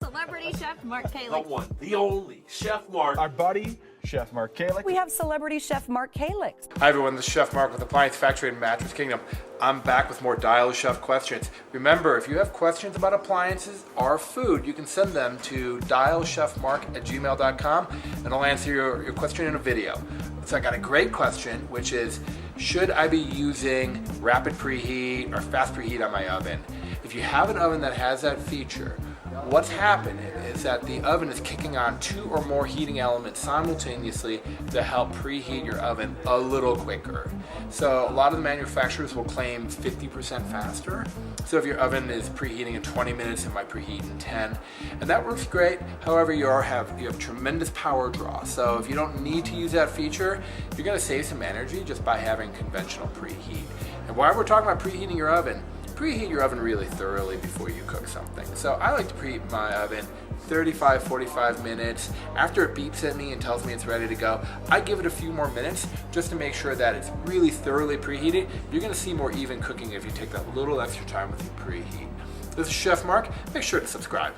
Celebrity Chef Mark The Kalix. one, the only, Chef Mark. Our buddy, Chef Mark Kalix. We have celebrity chef Mark Kalix. Hi everyone, this is Chef Mark with Appliance Factory in Mattress Kingdom. I'm back with more Dial a Chef questions. Remember, if you have questions about appliances or food, you can send them to dialchefmark@gmail.com and I'll answer your question in a video. So I got a great question, which is, should I be using rapid preheat or fast preheat on my oven? If you have an oven that has that feature, what's happening is that the oven is kicking on 2 or more heating elements simultaneously to help preheat your oven a little quicker. So a lot of the manufacturers will claim 50% faster. So if your oven is preheating in 20 minutes, it might preheat in 10. And that works great. However, you have tremendous power draw. So if you don't need to use that feature, you're gonna save some energy just by having conventional preheat. And while we're talking about preheating your oven, preheat your oven really thoroughly before you cook something. So I like to preheat my oven 35-45 minutes. After it beeps at me and tells me it's ready to go, I give it a few more minutes just to make sure that it's really thoroughly preheated. You're gonna see more even cooking if you take that little extra time with your preheat. This is Chef Mark. Make sure to subscribe.